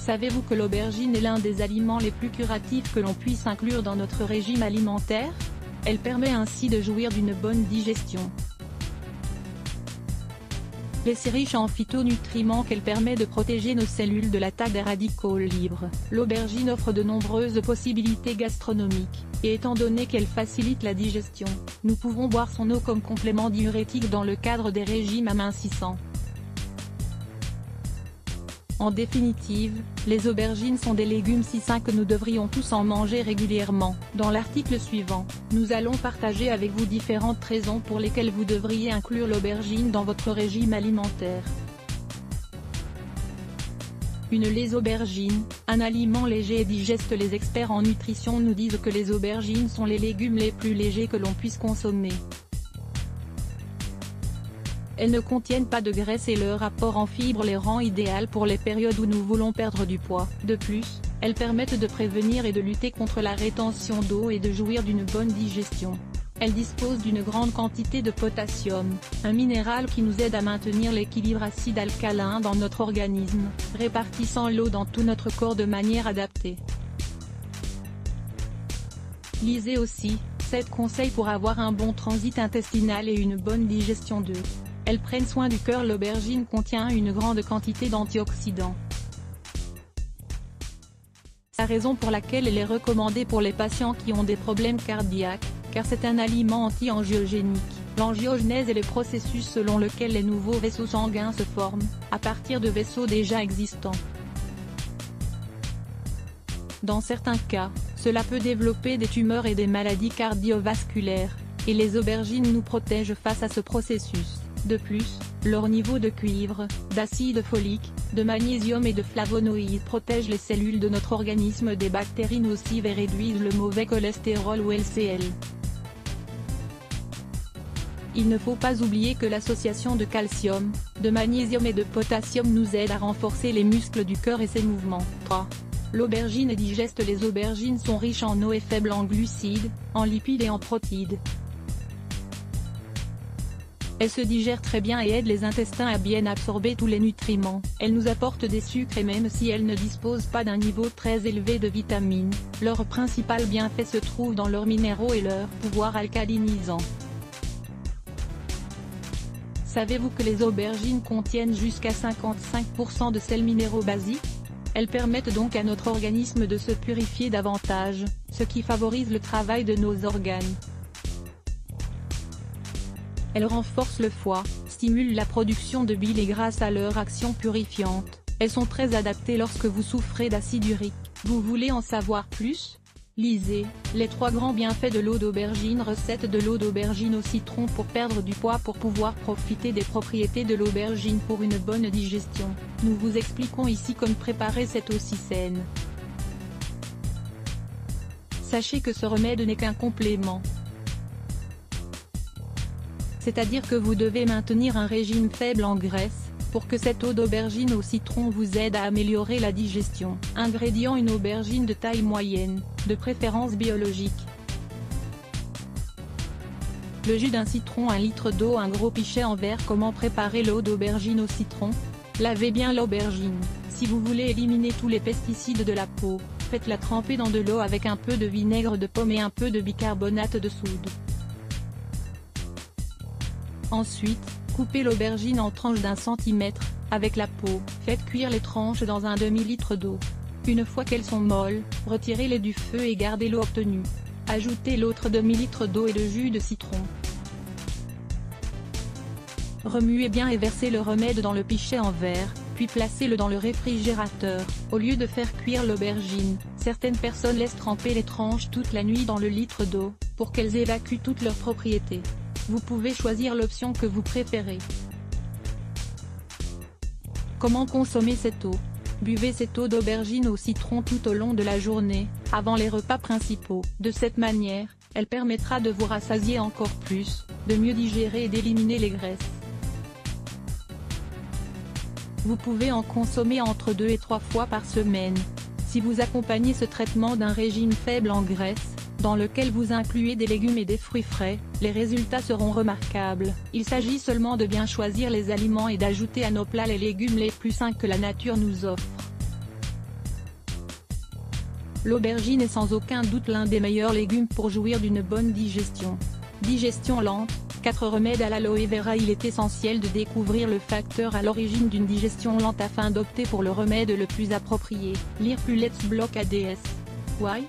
Savez-vous que l'aubergine est l'un des aliments les plus curatifs que l'on puisse inclure dans notre régime alimentaire? Elle permet ainsi de jouir d'une bonne digestion. Elle est si riche en phytonutriments qu'elle permet de protéger nos cellules de l'attaque des radicaux libres. L'aubergine offre de nombreuses possibilités gastronomiques, et étant donné qu'elle facilite la digestion, nous pouvons boire son eau comme complément diurétique dans le cadre des régimes amincissants. En définitive, les aubergines sont des légumes si sains que nous devrions tous en manger régulièrement. Dans l'article suivant, nous allons partager avec vous différentes raisons pour lesquelles vous devriez inclure l'aubergine dans votre régime alimentaire. Les aubergines, un aliment léger et digeste. Les experts en nutrition nous disent que les aubergines sont les légumes les plus légers que l'on puisse consommer. Elles ne contiennent pas de graisse et leur apport en fibres les rend idéales pour les périodes où nous voulons perdre du poids. De plus, elles permettent de prévenir et de lutter contre la rétention d'eau et de jouir d'une bonne digestion. Elles disposent d'une grande quantité de potassium, un minéral qui nous aide à maintenir l'équilibre acide-alcalin dans notre organisme, répartissant l'eau dans tout notre corps de manière adaptée. Lisez aussi, 7 conseils pour avoir un bon transit intestinal et une bonne digestion d'œufs. Elles prennent soin du cœur. L'aubergine contient une grande quantité d'antioxydants. C'est la raison pour laquelle elle est recommandée pour les patients qui ont des problèmes cardiaques, car c'est un aliment anti-angiogénique. L'angiogénèse est le processus selon lequel les nouveaux vaisseaux sanguins se forment, à partir de vaisseaux déjà existants. Dans certains cas, cela peut développer des tumeurs et des maladies cardiovasculaires, et les aubergines nous protègent face à ce processus. De plus, leur niveau de cuivre, d'acide folique, de magnésium et de flavonoïdes protège les cellules de notre organisme des bactéries nocives et réduisent le mauvais cholestérol ou LCL. Il ne faut pas oublier que l'association de calcium, de magnésium et de potassium nous aide à renforcer les muscles du cœur et ses mouvements. 3. L'aubergine est digeste. Les aubergines sont riches en eau et faibles en glucides, en lipides et en protides. Elles se digèrent très bien et aident les intestins à bien absorber tous les nutriments. Elles nous apportent des sucres et même si elles ne disposent pas d'un niveau très élevé de vitamines, leur principal bienfait se trouve dans leurs minéraux et leur pouvoir alcalinisant. Savez-vous que les aubergines contiennent jusqu'à 55% de sels minéraux basiques? Elles permettent donc à notre organisme de se purifier davantage, ce qui favorise le travail de nos organes. Elles renforcent le foie, stimulent la production de bile et grâce à leur action purifiante, elles sont très adaptées lorsque vous souffrez d'acide urique. Vous voulez en savoir plus? Lisez « Les 3 grands bienfaits de l'eau d'aubergine ». Recette de l'eau d'aubergine au citron pour perdre du poids. Pour pouvoir profiter des propriétés de l'aubergine pour une bonne digestion, nous vous expliquons ici comment préparer cette eau si saine. Sachez que ce remède n'est qu'un complément. C'est-à-dire que vous devez maintenir un régime faible en graisse, pour que cette eau d'aubergine au citron vous aide à améliorer la digestion. Ingrédients: une aubergine de taille moyenne, de préférence biologique. Le jus d'un citron, 1 litre d'eau, un gros pichet en verre. Comment préparer l'eau d'aubergine au citron? Lavez bien l'aubergine. Si vous voulez éliminer tous les pesticides de la peau, faites-la tremper dans de l'eau avec un peu de vinaigre de pomme et un peu de bicarbonate de soude. Ensuite, coupez l'aubergine en tranches d'1 cm, avec la peau. Faites cuire les tranches dans un demi-litre d'eau. Une fois qu'elles sont molles, retirez-les du feu et gardez l'eau obtenue. Ajoutez l'autre demi-litre d'eau et de jus de citron. Remuez bien et versez le remède dans le pichet en verre, puis placez-le dans le réfrigérateur. Au lieu de faire cuire l'aubergine, certaines personnes laissent tremper les tranches toute la nuit dans le litre d'eau, pour qu'elles évacuent toutes leurs propriétés. Vous pouvez choisir l'option que vous préférez. Comment consommer cette eau? Buvez cette eau d'aubergine au citron tout au long de la journée, avant les repas principaux. De cette manière, elle permettra de vous rassasier encore plus, de mieux digérer et d'éliminer les graisses. Vous pouvez en consommer entre 2 et 3 fois par semaine. Si vous accompagnez ce traitement d'un régime faible en graisse, dans lequel vous incluez des légumes et des fruits frais, les résultats seront remarquables. Il s'agit seulement de bien choisir les aliments et d'ajouter à nos plats les légumes les plus sains que la nature nous offre. L'aubergine est sans aucun doute l'un des meilleurs légumes pour jouir d'une bonne digestion. Digestion lente, 4 remèdes à l'aloe vera. Il est essentiel de découvrir le facteur à l'origine d'une digestion lente afin d'opter pour le remède le plus approprié. Lire plus Let's Block ADS. Why?